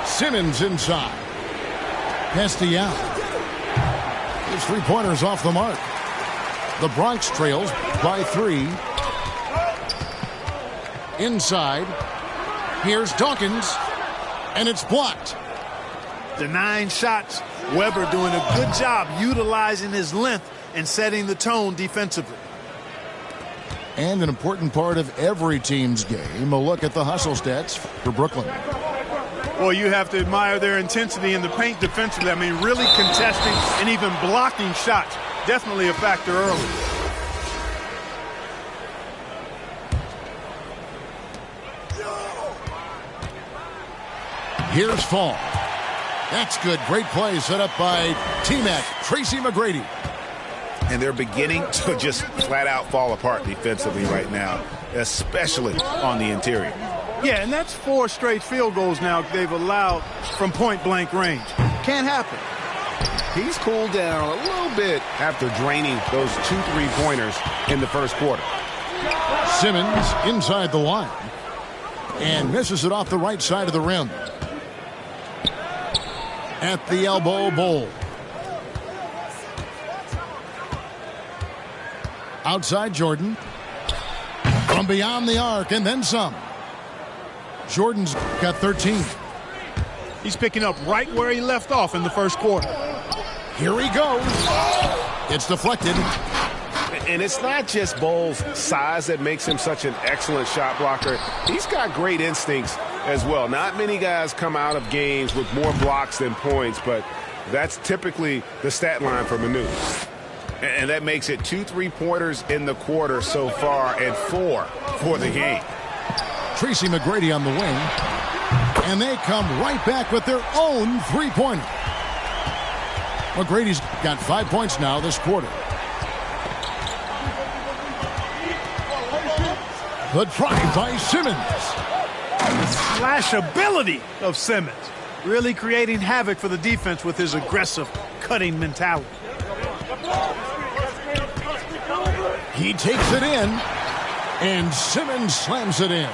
Simmons inside. Castellano. His three-pointers off the mark. The Bronx trails by 3. Inside. Here's Dawkins. And it's blocked. The 9 shots. Weber doing a good job utilizing his length and setting the tone defensively. And an important part of every team's game, a look at the hustle stats for Brooklyn. Well, you have to admire their intensity in the paint defensively. I mean, really contesting and even blocking shots. Definitely a factor early. Here's Fall. That's good. Great play set up by T-Mac, Tracy McGrady. And they're beginning to just flat out fall apart defensively right now, especially on the interior. Yeah, and that's 4 straight field goals now they've allowed from point-blank range. Can't happen. He's cooled down a little bit after draining those 2 3-pointers in the first quarter. Simmons inside the line and misses it off the right side of the rim. At the elbow, Bowl. Outside Jordan. From beyond the arc and then some. Jordan's got 13. He's picking up right where he left off in the first quarter. Here he goes. It's deflected. And it's not just Bowles' size that makes him such an excellent shot blocker. He's got great instincts as well. Not many guys come out of games with more blocks than points, but that's typically the stat line for Manu. And that makes it 2 3-pointers in the quarter so far and 4 for the game. Tracy McGrady on the wing. And they come right back with their own 3-pointer. McGrady's got 5 points now this quarter. The drive by Simmons. Slash ability of Simmons. Really creating havoc for the defense with his aggressive cutting mentality. He takes it in. And Simmons slams it in.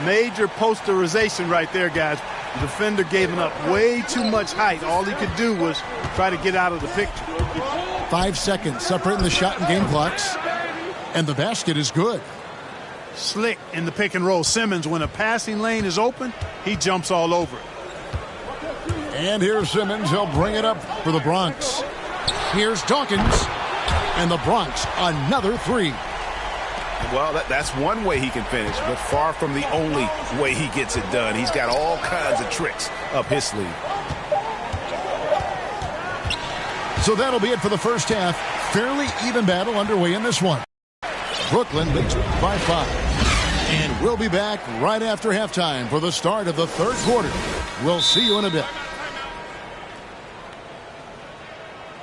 Major posterization right there, guys. The defender gave him up way too much height. All he could do was try to get out of the picture. 5 seconds separating the shot and game clocks. And the basket is good. Slick in the pick and roll. Simmons, when a passing lane is open, he jumps all over it. And here's Simmons. He'll bring it up for the Bronx. Here's Dawkins. And the Bronx, another 3. Well, that's one way he can finish, but far from the only way he gets it done. He's got all kinds of tricks up his sleeve. So that'll be it for the first half. Fairly even battle underway in this one. Brooklyn leads by 5. And we'll be back right after halftime for the start of the third quarter. We'll see you in a bit.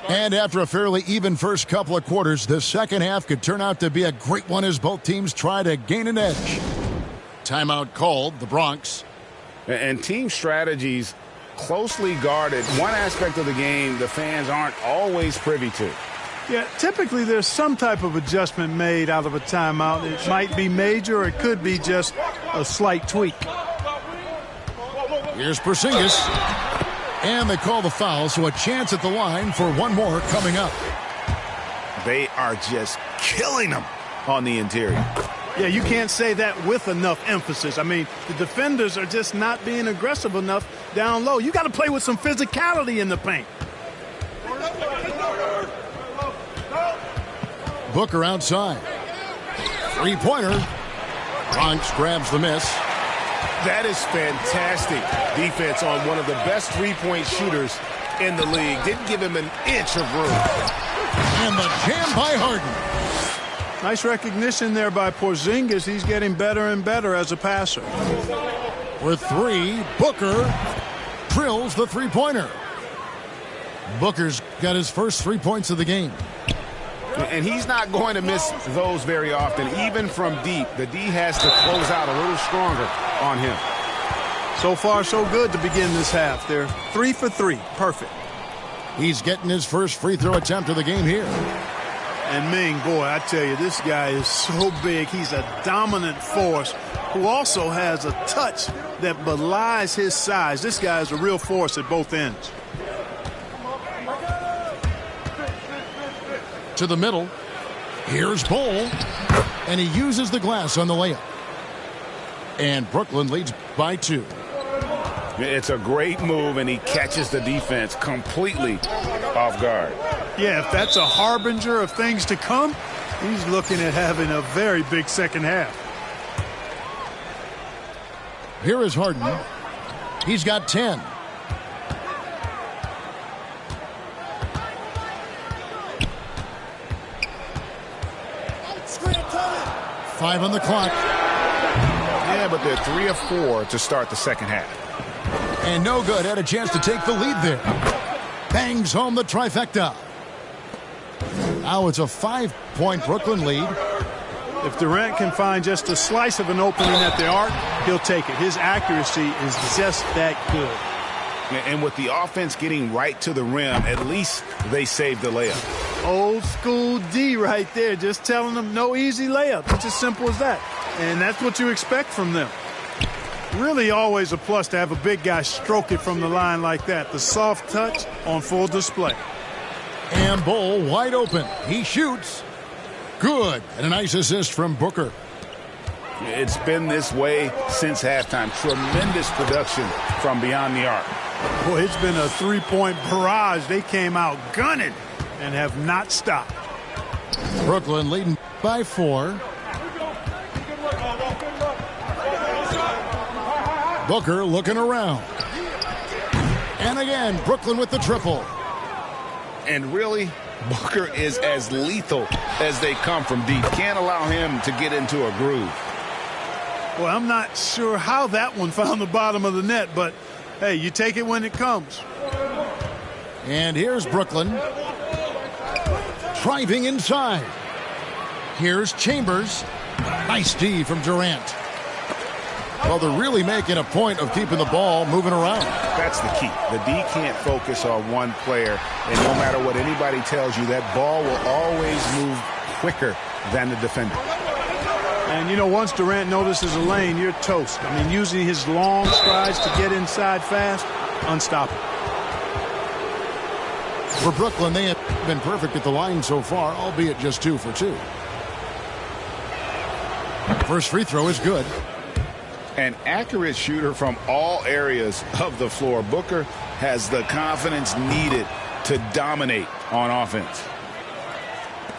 And after a fairly even first couple of quarters, the second half could turn out to be a great one as both teams try to gain an edge. Timeout called, the Bronx. And team strategies closely guarded. One aspect of the game the fans aren't always privy to. Yeah, typically there's some type of adjustment made out of a timeout. It might be major or it could be just a slight tweak. Here's Porzingis. And they call the foul, so a chance at the line for one more coming up. They are just killing them on the interior. Yeah, you can't say that with enough emphasis. I mean, the defenders are just not being aggressive enough down low. You got to play with some physicality in the paint. Booker outside. 3-pointer. Bronx grabs the miss. That is fantastic defense on one of the best three-point shooters in the league. Didn't give him an inch of room. And the jam by Harden. Nice recognition there by Porzingis. He's getting better and better as a passer. For 3, Booker drills the three-pointer. Booker's got his first 3 points of the game. And he's not going to miss those very often. Even from deep, the D has to close out a little stronger on him. So far, so good to begin this half. They're 3 for 3. Perfect. He's getting his first free throw attempt of the game here. And Ming, boy, I tell you, this guy is so big. He's a dominant force who also has a touch that belies his size. This guy is a real force at both ends. To the middle. Here's Bol. And he uses the glass on the layup. And Brooklyn leads by 2. It's a great move, and he catches the defense completely off guard. Yeah, if that's a harbinger of things to come, he's looking at having a very big second half. Here is Harden. He's got 10. Five on the clock. Yeah, but they're 3 of 4 to start the second half. And no good. Had a chance to take the lead there. Bangs home the trifecta. Now it's a 5-point Brooklyn lead. If Durant can find just a slice of an opening at the arc, he'll take it. His accuracy is just that good. And with the offense getting right to the rim, at least they saved the layup. Old school D right there, just telling them no easy layup. It's as simple as that. And that's what you expect from them. Really always a plus to have a big guy stroke it from the line like that. The soft touch on full display. And Bol wide open. He shoots. Good. And a nice assist from Booker. It's been this way since halftime. Tremendous production from beyond the arc. Boy, it's been a three-point barrage. They came out gunning and have not stopped. Brooklyn leading by 4. Booker looking around. And again, Brooklyn with the triple. And really, Booker is as lethal as they come from deep. Can't allow him to get into a groove. Well, I'm not sure how that one found the bottom of the net, but, hey, you take it when it comes. And here's Brooklyn. Driving inside. Here's Chambers. Nice D from Durant. Well, they're really making a point of keeping the ball moving around. That's the key. The D can't focus on one player, and no matter what anybody tells you, that ball will always move quicker than the defender. And, you know, once Durant notices a lane, you're toast. I mean, using his long strides to get inside fast, unstoppable. For Brooklyn, they have been perfect at the line so far, albeit just 2 for 2. First free throw is good. An accurate shooter from all areas of the floor. Booker has the confidence needed to dominate on offense.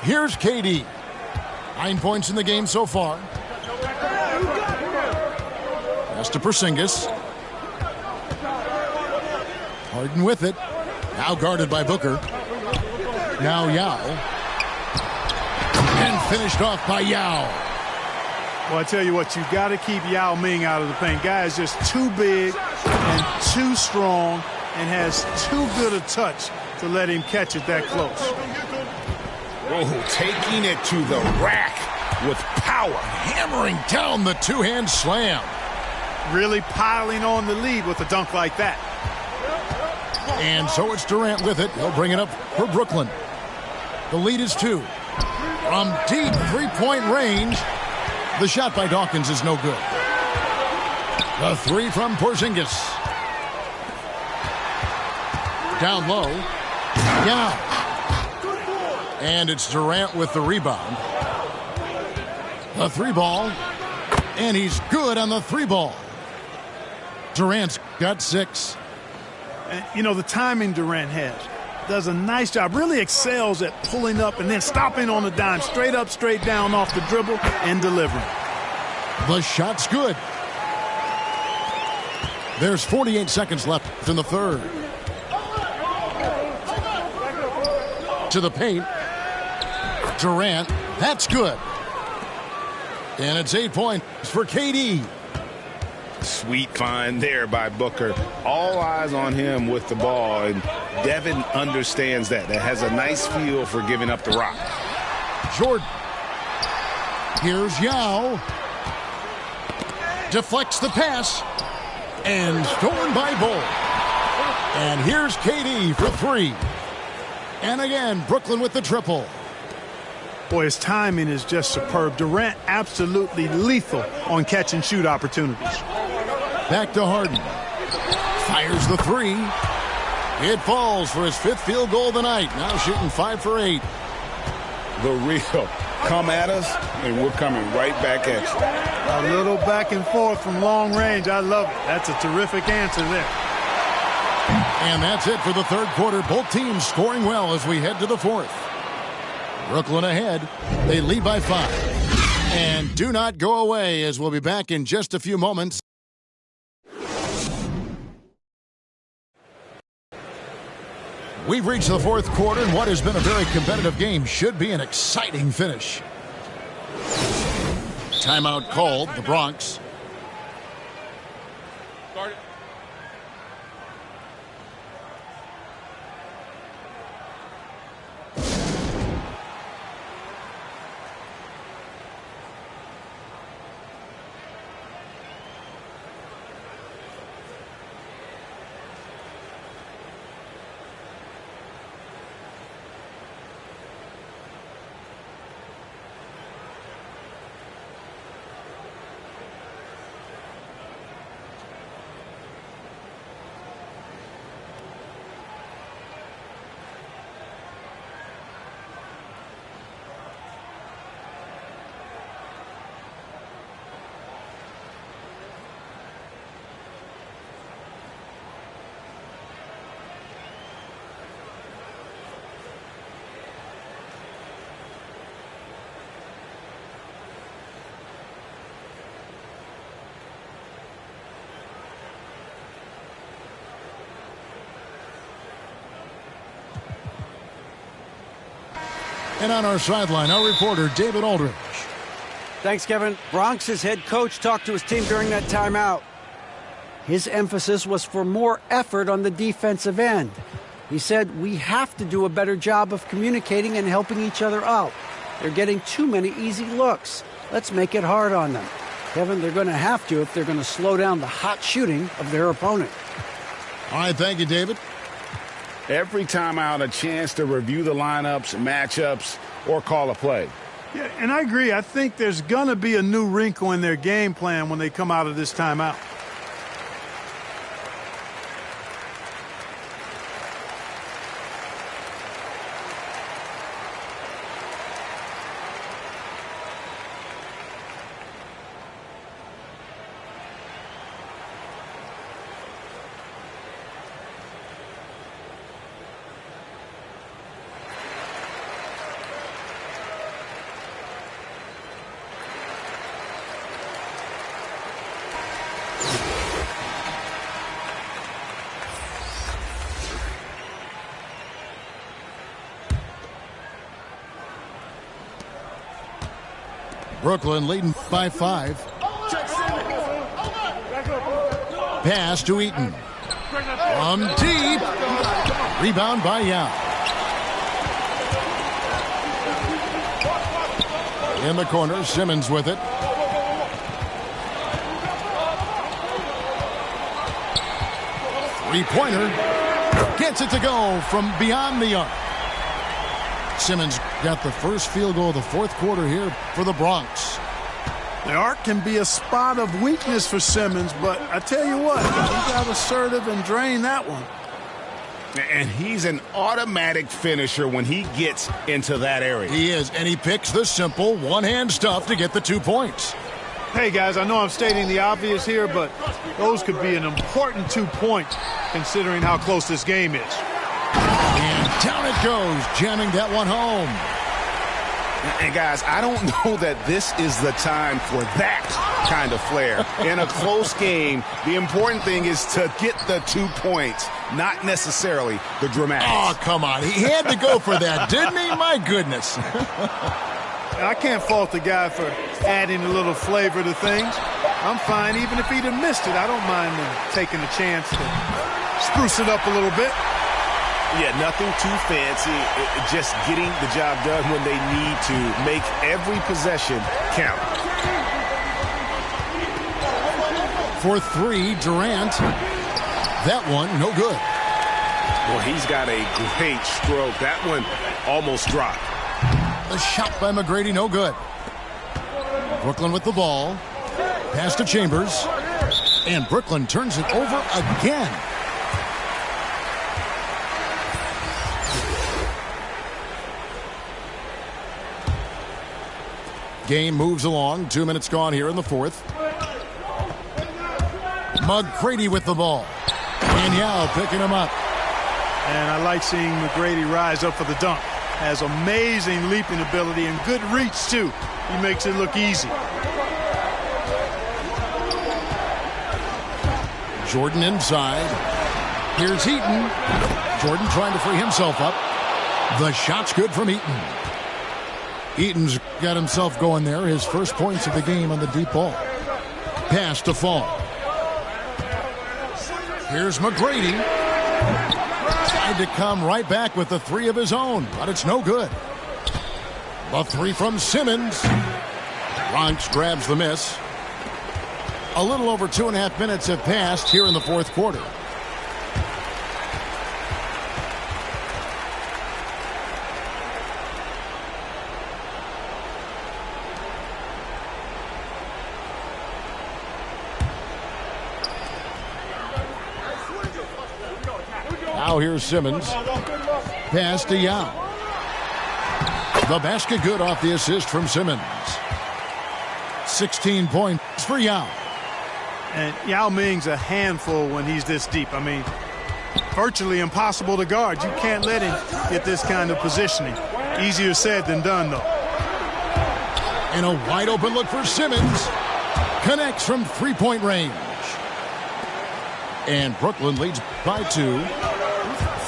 Here's KD. 9 points in the game so far. Pass to Porzingis. Harden with it. Now guarded by Booker. Now Yao. And finished off by Yao. Well, I tell you what, you got to keep Yao Ming out of the paint. Guy is just too big and too strong and has too good a touch to let him catch it that close. Oh, taking it to the rack with power. Hammering down the two-hand slam. Really piling on the lead with a dunk like that. And so it's Durant with it. He'll bring it up for Brooklyn. The lead is 2. From deep three-point range, the shot by Dawkins is no good. The 3 from Porzingis. Down low. Yeah. And it's Durant with the rebound. The 3 ball. And he's good on the 3 ball. Durant's got 6. And, you know, the timing Durant has. Does a nice job, really excels at pulling up and then stopping on the dime, straight up, straight down off the dribble and delivering. The shot's good. There's 48 seconds left in the third. To the paint. Durant, that's good. And it's 8 points for KD. Sweet find there by Booker. All eyes on him with the ball, and Devin understands that. That has a nice feel for giving up the rock. Jordan. Here's Yao. Deflects the pass. And stolen by Bull. And here's KD for three. And again, Brooklyn with the triple. Boy, his timing is just superb. Durant absolutely lethal on catch and shoot opportunities. Back to Harden. Fires the three. It falls for his fifth field goal of the night. Now shooting 5 for 8. The real. Come at us, and we're coming right back at you. A little back and forth from long range. I love it. That's a terrific answer there. And that's it for the third quarter. Both teams scoring well as we head to the fourth. Brooklyn ahead. They lead by 5. And do not go away, as we'll be back in just a few moments. We've reached the fourth quarter, and what has been a very competitive game should be an exciting finish. Timeout called, the Bronx. And on our sideline, our reporter, David Aldridge. Thanks, Kevin. Bronx's head coach talked to his team during that timeout. His emphasis was for more effort on the defensive end. He said, we have to do a better job of communicating and helping each other out. They're getting too many easy looks. Let's make it hard on them. Kevin, they're going to have to if they're going to slow down the hot shooting of their opponent. All right, thank you, David. Every time out, a chance to review the lineups, matchups, or call a play. Yeah, and I agree. I think there's going to be a new wrinkle in their game plan when they come out of this timeout. Brooklyn leading by 5. Pass to Eaton. From deep. Rebound by Yao. In the corner, Simmons with it. Three-pointer. Gets it to go from beyond the arc. Simmons got the first field goal of the fourth quarter here for the Bronx. The arc can be a spot of weakness for Simmons, but I tell you what, he got assertive and drained that one. And he's an automatic finisher when he gets into that area. He is, and he picks the simple one-hand stuff to get the 2 points. Hey, guys, I know I'm stating the obvious here, but those could be an important 2 points considering how close this game is. And down it goes, jamming that one home. And, guys, I don't know that this is the time for that kind of flair. In a close game, the important thing is to get the 2 points, not necessarily the dramatics. Oh, come on. He had to go for that, didn't he? My goodness. I can't fault the guy for adding a little flavor to things. I'm fine. Even if he'd have missed it, I don't mind taking a chance to spruce it up a little bit. Yeah, nothing too fancy. Just getting the job done when they need to. Make every possession count. For three, Durant. That one, no good. Well, he's got a great stroke. That one almost dropped. The shot by McGrady, no good. Brooklyn with the ball. Pass to Chambers. And Brooklyn turns it over again. Game moves along. 2 minutes gone here in the fourth. McGrady with the ball. And Yao picking him up. And I like seeing McGrady rise up for the dunk. Has amazing leaping ability and good reach, too. He makes it look easy. Jordan inside. Here's Heaton. Jordan trying to free himself up. The shot's good from Heaton. Heaton's got himself going there. His first points of the game on the deep ball. Pass to Fall. Here's McGrady. Tried to come right back with the three of his own, but it's no good. The three from Simmons. Bronx grabs the miss. A little over 2.5 minutes have passed here in the fourth quarter. Now here's Simmons. Pass to Yao. The basket good off the assist from Simmons. 16 points for Yao. And Yao Ming's a handful when he's this deep. I mean, virtually impossible to guard. You can't let him get this kind of positioning. Easier said than done, though. And a wide open look for Simmons. Connects from three-point range. And Brooklyn leads by 2.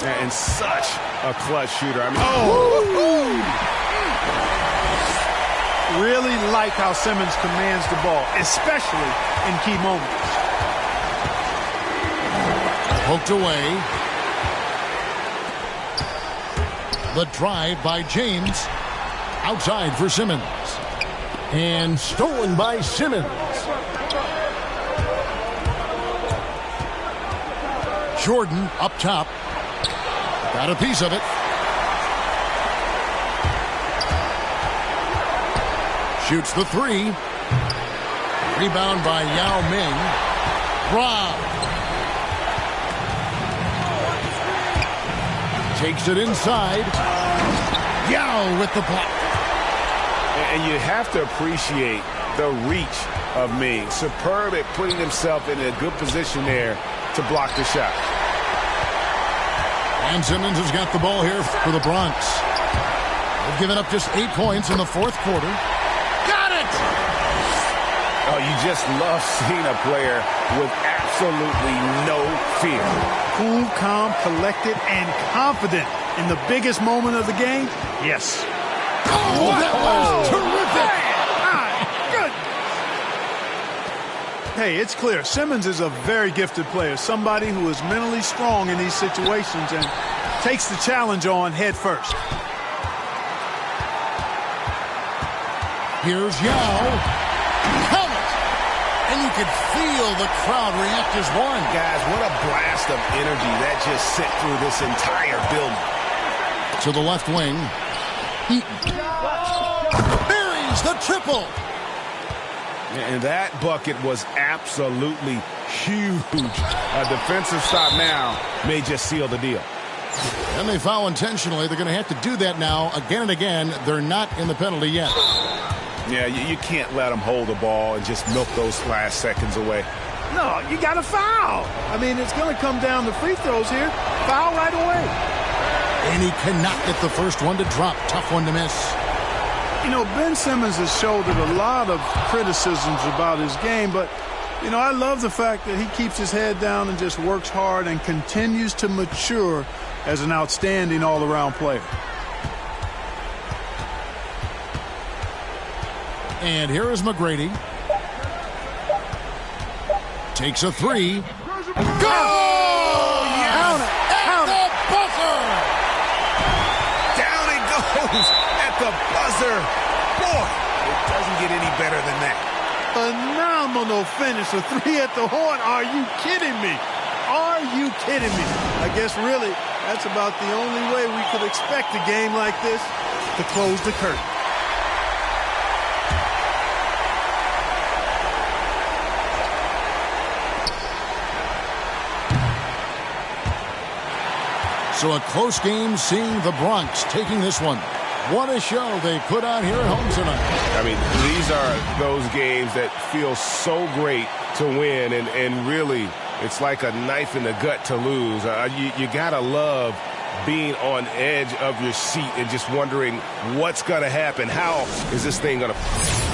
And such a clutch shooter. I mean, really like how Simmons commands the ball, especially in key moments. Poked away. The drive by James. Outside for Simmons. And stolen by Simmons. Jordan up top. Got a piece of it. Shoots the three. Rebound by Yao Ming. Rob. Takes it inside. Yao with the block. And you have to appreciate the reach of Ming. Superb at putting himself in a good position there to block the shot. And Simmons has got the ball here for the Bronx. They've given up just 8 points in the fourth quarter. Got it! Oh, you just love seeing a player with absolutely no fear. Cool, calm, collected, and confident in the biggest moment of the game. Yes. Oh, that was terrific! Hey, it's clear. Simmons is a very gifted player, somebody who is mentally strong in these situations and takes the challenge on head first. Here's Yao. Count it! And you could feel the crowd react as one. Guys, what a blast of energy that just sent through this entire building. To the left wing. Heaton. Buries the triple. And that bucket was absolutely huge. A defensive stop now may just seal the deal. And they foul intentionally. They're going to have to do that now again and again. They're not in the penalty yet. Yeah, you can't let them hold the ball and just milk those last seconds away. No, you got to foul. I mean, it's going to come down to free throws here. Foul right away. And he cannot get the first one to drop. Tough one to miss. You know, Ben Simmons has shouldered a lot of criticisms about his game, but, you know, I love the fact that he keeps his head down and just works hard and continues to mature as an outstanding all-around player. And here is McGrady. Takes a three. Go! Count it. Count it. Buzzer! Down it goes at the buzzer. Boy, it doesn't get any better than that. Phenomenal finish. A three at the horn. Are you kidding me? Are you kidding me? I guess really that's about the only way we could expect a game like this to close the curtain. So a close game, seeing the Bronx taking this one. What a show they put on here at home tonight. I mean, these are those games that feel so great to win, and really, it's like a knife in the gut to lose. You got to love being on edge of your seat and just wondering what's going to happen. How is this thing going to...